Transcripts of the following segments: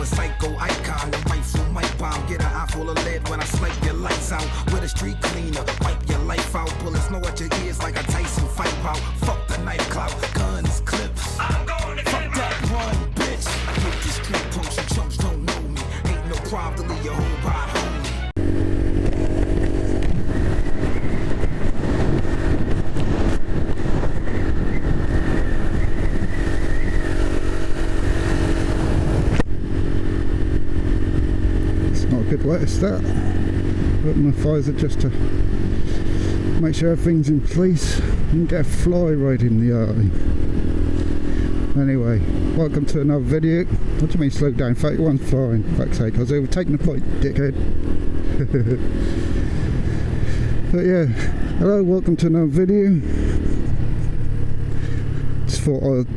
a psycho icon, a rifle mic bomb. Get an eye full of lead when I snipe your lights out. With a street cleaner, wipe your life out. Bullets know what your ears like a Tyson fight out. Fuck the knife clout, guns, clips. I'm going to fuck that run, bitch. I hit the street punks, you chumps don't know me. Ain't no problem to leave your whole body homie. Good way to start. Open the visor just to make sure everything's in place and get a fly right in the eye. Anyway, welcome to another video. What do you mean slow down? 31's flying. Fuck's sake, I was overtaking the point, dickhead. But yeah, hello, welcome to another video. Just thought I'd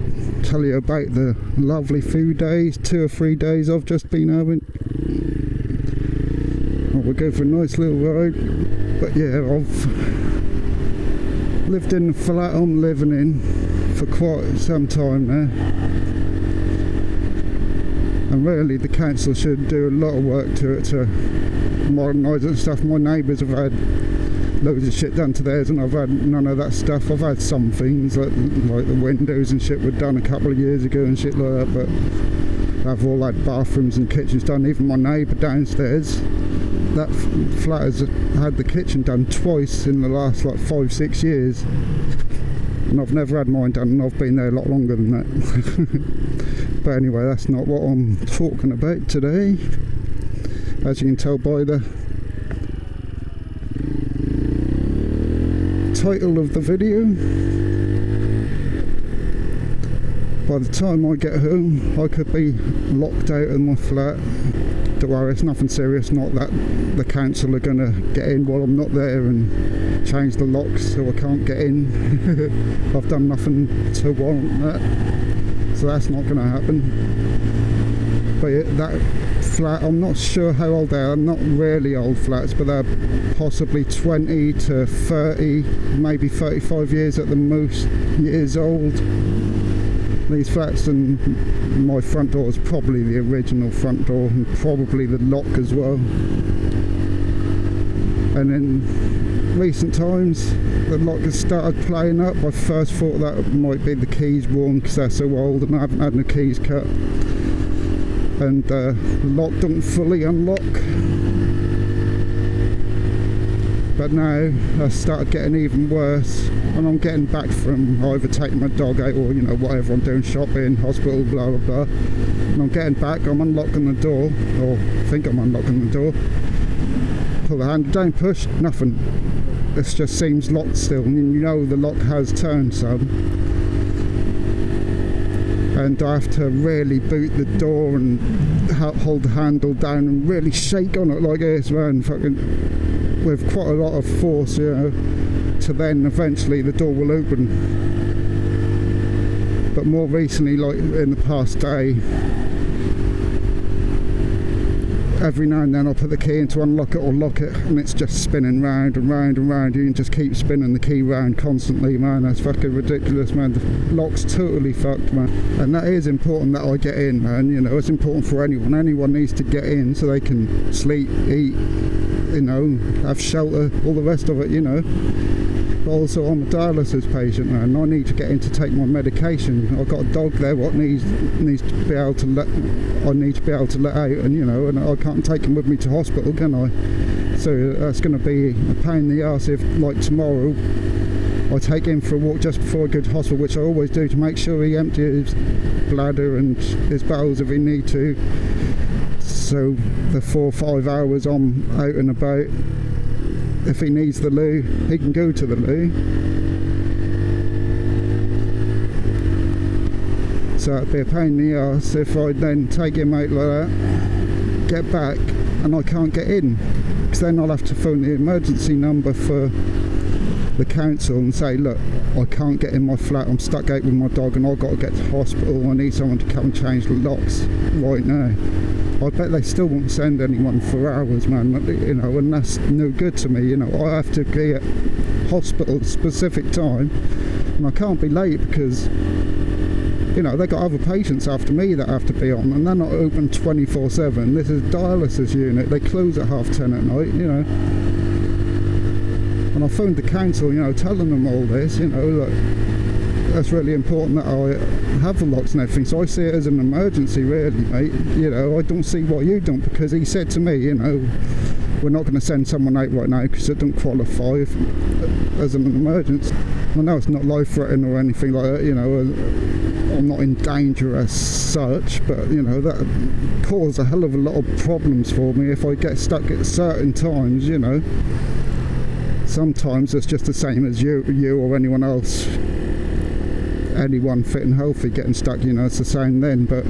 tell you about the lovely few days, 2 or 3 days I've just been having. We'll go for a nice little ride. But yeah, I've lived in the flat I'm living in for quite some time now, and really the council should do a lot of work to it to modernise it and stuff. My neighbours have had loads of shit done to theirs and I've had none of that stuff. I've had some things like the windows and shit were done a couple of years ago and shit like that, but I've all had bathrooms and kitchens done. Even my neighbour downstairs, that flat has had the kitchen done twice in the last like 5-6 years, and I've never had mine done, and I've been there a lot longer than that. But anyway, that's not what I'm talking about today, as you can tell by the title of the video. By the time I get home, I could be locked out of my flat. Don't worry, it's nothing serious, not that the council are going to get in while I'm not there and change the locks so I can't get in. I've done nothing to warrant that, so that's not going to happen. But yeah, that flat, I'm not sure how old they are. Not really old flats, but they're possibly 20 to 30, maybe 35 years at the most years old. These flats, and my front door is probably the original front door and probably the lock as well. And in recent times the lock has started playing up. I first thought that might be the keys worn because they're so old and I haven't had the keys cut, and the lock doesn't fully unlock. But now I started getting even worse, and I'm getting back from either taking my dog out or, you know, whatever I'm doing, shopping, hospital, blah blah blah, and I'm getting back, I'm unlocking the door, or think I'm unlocking the door, pull the handle down, push, nothing. This just seems locked still, and you know the lock has turned some, and I have to really boot the door and hold the handle down and really shake on it like this, man, fucking with quite a lot of force, you know, to then eventually the door will open. But more recently, like in the past day, every now and then I'll put the key in to unlock it or lock it, and it's just spinning round and round and round. You can just keep spinning the key round constantly, man. That's fucking ridiculous, man. The lock's totally fucked, man. And that is important that I get in, man. You know, it's important for anyone. Anyone needs to get in so they can sleep, eat, you know, have shelter, all the rest of it, you know. But also I'm a dialysis patient now, and I need to get in to take my medication. I've got a dog there what needs to be able to let, I need to be able to let out, and you know, and I can't take him with me to hospital, can I? So that's going to be a pain in the arse if, like tomorrow, I take him for a walk just before I go to hospital, which I always do to make sure he empties his bladder and his bowels if he need to. So the 4 or 5 hours I'm out and about, if he needs the loo, he can go to the loo. So it'd be a pain in the arse if I then take him out like that, get back, and I can't get in, because then I'll have to phone the emergency number for the council and say, look, I can't get in my flat, I'm stuck out with my dog and I've got to get to hospital, I need someone to come and change the locks right now. I bet they still won't send anyone for hours, man, you know, and that's no good to me, you know. I have to be at hospital at a specific time, and I can't be late because you know, they got other patients after me that have to be on, and they're not open 24/7. This is a dialysis unit. They close at 10:30 at night, you know. And I phoned the council, you know, telling them all this, you know, look, that's really important that I have the locks and everything. So I see it as an emergency, really, mate. You know, I don't see why you don't, because he said to me, you know, we're not going to send someone out right now because it don't qualify as an emergency. I know it's not life-threatening or anything like that, you know, I'm not in danger as such, but, you know, that causes a hell of a lot of problems for me if I get stuck at certain times, you know. Sometimes it's just the same as you or anyone else, anyone fit and healthy getting stuck, you know, it's the same then. But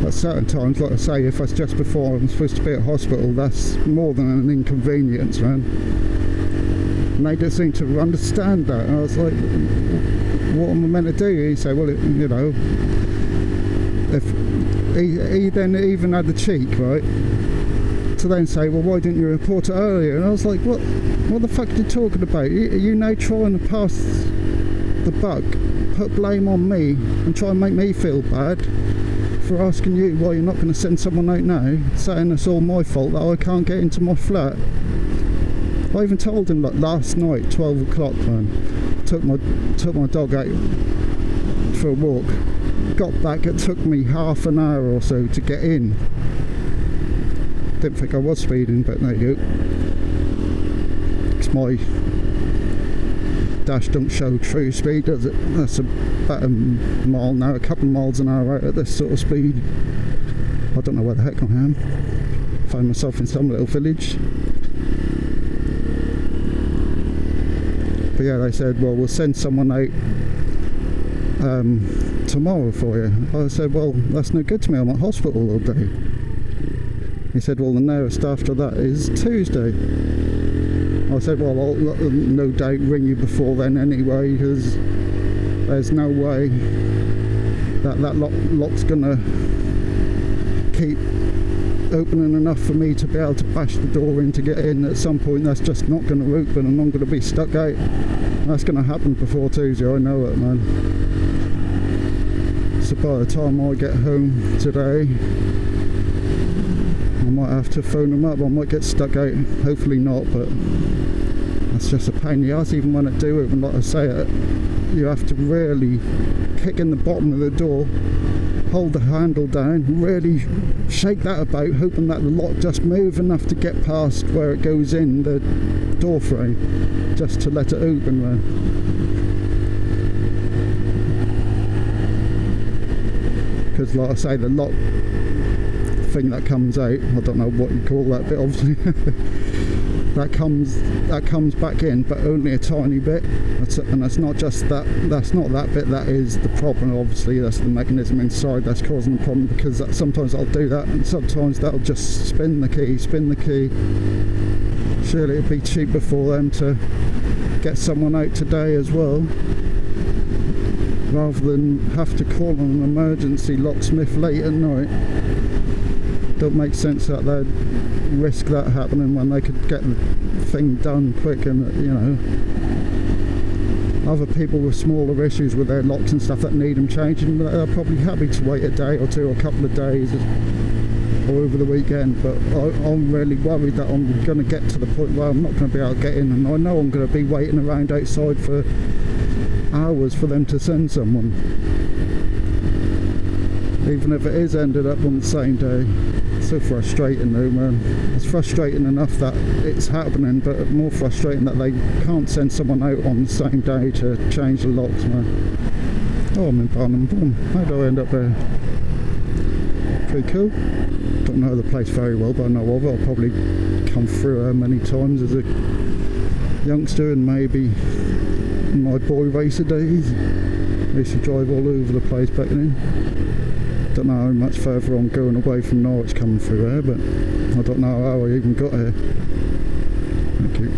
at certain times, like I say, if it's just before I'm supposed to be at hospital, that's more than an inconvenience, man. And they don't seem to understand that. And I was like, what am I meant to do? He said, well, you know, if he then even had the cheek, right, to then say, well, why didn't you report it earlier? And I was like, what the fuck are you talking about? Are you now trying to pass the buck, put blame on me and try and make me feel bad for asking you why you're not going to send someone out now, saying it's all my fault that I can't get into my flat? I even told him, like, last night, 12 o'clock, man, took my dog out for a walk, got back, it took me half an hour or so to get in. Didn't think I was speeding, but there you go. It's my dash don't show true speed, does it? That's about a mile now, a couple of miles an hour out at this sort of speed. I don't know where the heck I am. Find myself in some little village. But yeah, they said, well, we'll send someone out tomorrow for you. I said, well, that's no good to me, I'm at hospital all day. He said, well, the nearest after that is Tuesday. I said, well, I'll no doubt ring you before then anyway, because there's no way that lock's gonna keep opening enough for me to be able to bash the door in to get in. At some point that's just not going to open and I'm going to be stuck out. That's going to happen before Tuesday, I know it, man. So by the time I get home today, I might have to phone them up. I might get stuck out, hopefully not, but that's just a pain in the ass. Even when I do it, and like I say, you have to really kick in the bottom of the door, hold the handle down, really shake that about, hoping that the lock just move enough to get past where it goes in the door frame, just to let it open, man. Because like I say, the lock thing that comes out, I don't know what you call that bit, obviously, that comes back in, but only a tiny bit. And that's not just that, that's not that bit that is the problem, obviously. That's the mechanism inside that's causing the problem, because sometimes I'll do that and sometimes that'll just spin the key. Surely it'd be cheaper for them to get someone out today as well, rather than have to call on an emergency locksmith late at night. Don't make sense that they'd risk that happening when they could get the thing done quick. And you know, other people with smaller issues with their locks and stuff that need them changing, they're probably happy to wait a day or two, or a couple of days, or over the weekend. But I'm really worried that I'm going to get to the point where I'm not going to be able to get in, and I know I'm going to be waiting around outside for hours for them to send someone, even if it is ended up on the same day. So frustrating though, man. It's frustrating enough that it's happening, but more frustrating that they can't send someone out on the same day to change the locks, man. Oh, I'm in Barnum Boom. How do I end up there? Pretty cool. Don't know the place very well, but I know of it. I'll probably come through her many times as a youngster, and maybe in my boy racer days. I used to drive all over the place back then. Don't know how much further I'm going away from Norwich coming through here, but I don't know how I even got here. Thank you.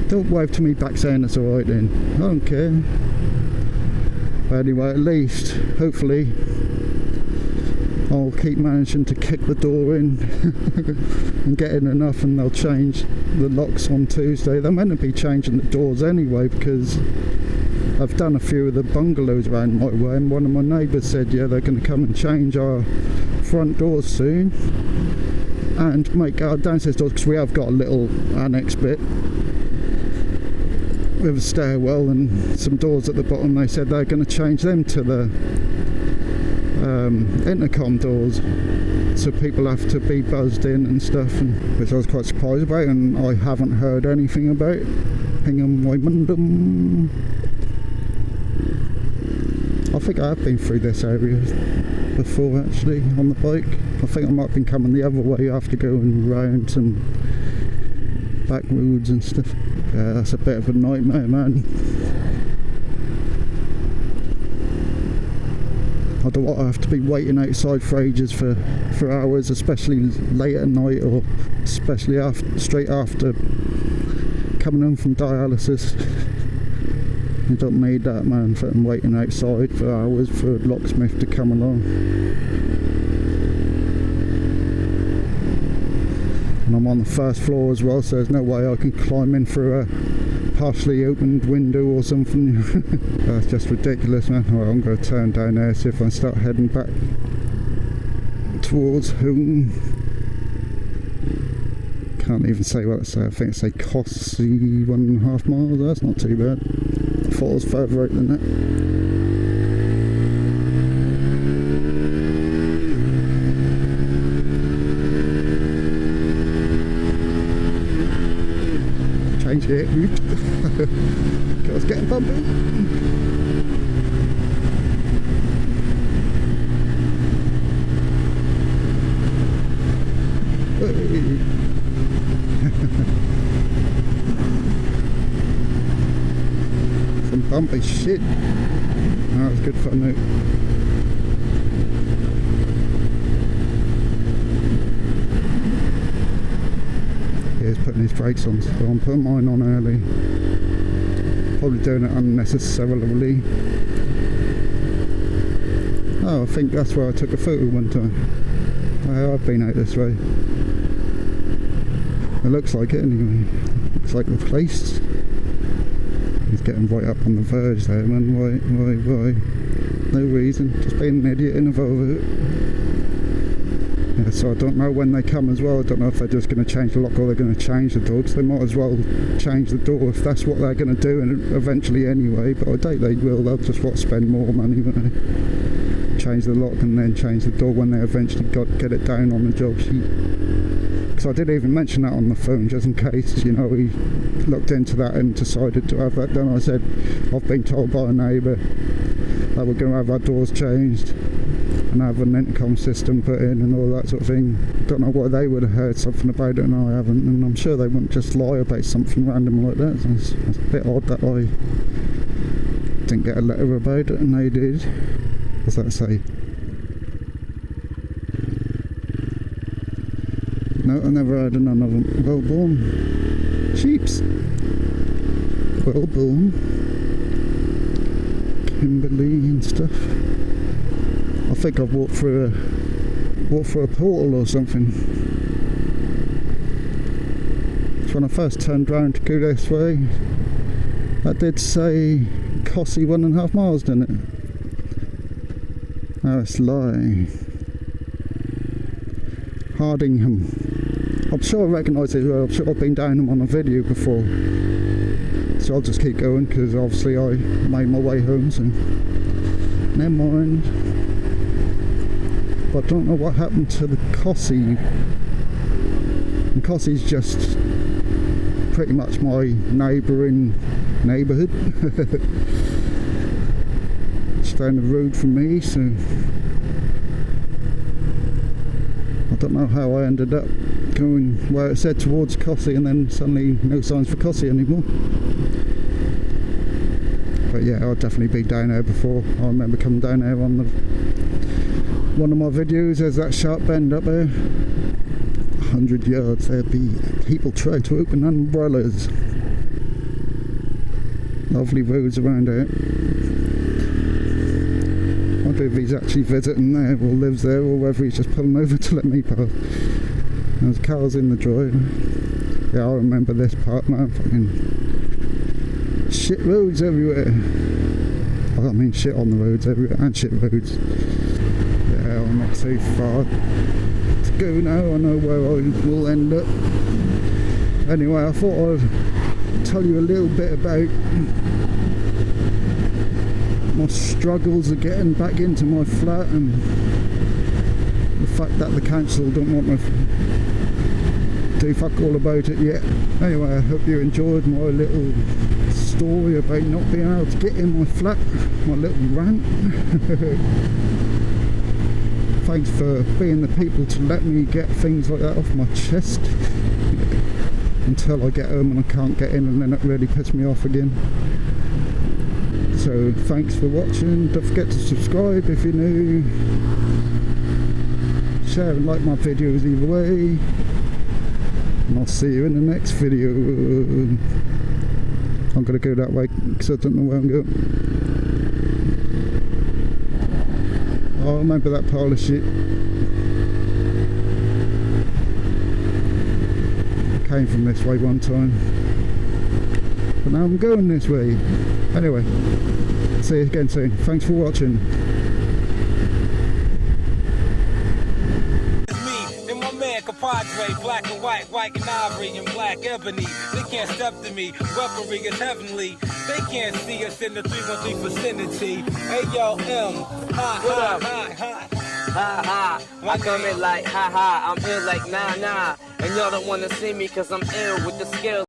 Don't wave to me back saying it's alright then. I don't care. But anyway, at least, hopefully, I'll keep managing to kick the door in and get in enough, and they'll change the locks on Tuesday. They're meant to be changing the doors anyway, because I've done a few of the bungalows around my way, and one of my neighbours said, yeah, they're going to come and change our front doors soon and make our downstairs doors, because we have got a little annex bit with a stairwell and some doors at the bottom. They said they're going to change them to the intercom doors, so people have to be buzzed in and stuff, and which I was quite surprised about, and I haven't heard anything about. Hingham Wymondham. I think I have been through this area before actually on the bike. I think I might have been coming the other way after going round some back roads and stuff. Yeah, that's a bit of a nightmare, man. I don't want to have to be waiting outside for ages for hours, especially late at night, or especially straight after coming home from dialysis. You don't need that, man, for waiting outside for hours for a locksmith to come along. And I'm on the first floor as well, so there's no way I can climb in through a partially opened window or something. That's just ridiculous, man. Well, I'm going to turn down there, see if I start heading back towards home. Can't even say what it says. I think it say Cossey 1.5 miles. That's not too bad. I thought it was further out than that. Change it. Car's getting bumpy. Some bumpy shit. That was good fun though. He's putting his brakes on, so I'm putting mine on early. Probably doing it unnecessarily. Oh, I think that's where I took a photo one time. I've been out this way. It looks like it anyway. Looks like the place. He's getting right up on the verge there, man. Why? No reason. Just being an idiot in a Volvo. Yeah, so I don't know when they come as well. I don't know if they're just going to change the lock or they're going to change the door, because they might as well change the door if that's what they're going to do, and eventually anyway. But I doubt they will. They'll just want to spend more money, won't they? Change the lock and then change the door when they eventually get it down on the job sheet. Because I did even mention that on the phone, just in case, you know, he looked into that and decided to have that done. I said, I've been told by a neighbour that we're going to have our doors changed and have an intercom system put in and all that sort of thing. Don't know why they would have heard something about it and I haven't, and I'm sure they wouldn't just lie about something random like that. So it's a bit odd that I didn't get a letter about it and they did. What's that say? No, I never heard of none of them. Wellborn sheeps. Wellborn, Kimberley and stuff. I think I've walked through a portal or something. It's when I first turned round to go this way. That did say Cossey 1.5 miles, didn't it? Oh, it's lying. Hardingham. I'm sure I recognise it as well. I'm sure I've been down them on a video before. So I'll just keep going because obviously I made my way home, so never mind. But I don't know what happened to the Cossey. And Cossey's just pretty much my neighbourhood. It's down the road from me, so I don't know how I ended up going where it said towards Cossey and then suddenly no signs for Cossey anymore. But yeah, I've definitely been down there before. I remember coming down there on one of my videos. There's that sharp bend up there. 100 yards, there'd be people trying to open umbrellas. Lovely roads around there. I wonder if he's actually visiting there or lives there, or whether he's just pulling over to let me pass. There's cars in the drive. Yeah, I remember this part, man. Fucking shit roads everywhere. I mean shit on the roads everywhere, and shit roads. Yeah, I'm not too far to go now. I know where I will end up. Anyway, I thought I'd tell you a little bit about my struggles of getting back into my flat, and the fact that the council don't want me to do fuck all about it yet. Anyway, I hope you enjoyed my little story about not being able to get in my flat, my little rant. Thanks for being the people to let me get things like that off my chest until I get home and I can't get in, and then it really pisses me off again. So thanks for watching. Don't forget to subscribe if you're new. Share and like my videos either way. And I'll see you in the next video. I'm going to go that way because I don't know where I'm going. Oh, remember that pile of shit. I came from this way one time, but now I'm going this way. Anyway, see you again soon. Thanks for watching. Compadre, black and white and ivory, and black ebony. They can't step to me, weaponry is heavenly. They can't see us in the 313 vicinity. Hey yo, M, ha, what ha, up? Ha, ha, I come in like, ha, ha, I'm ill like, nah, nah. And y'all don't wanna see me cause I'm ill with the skill.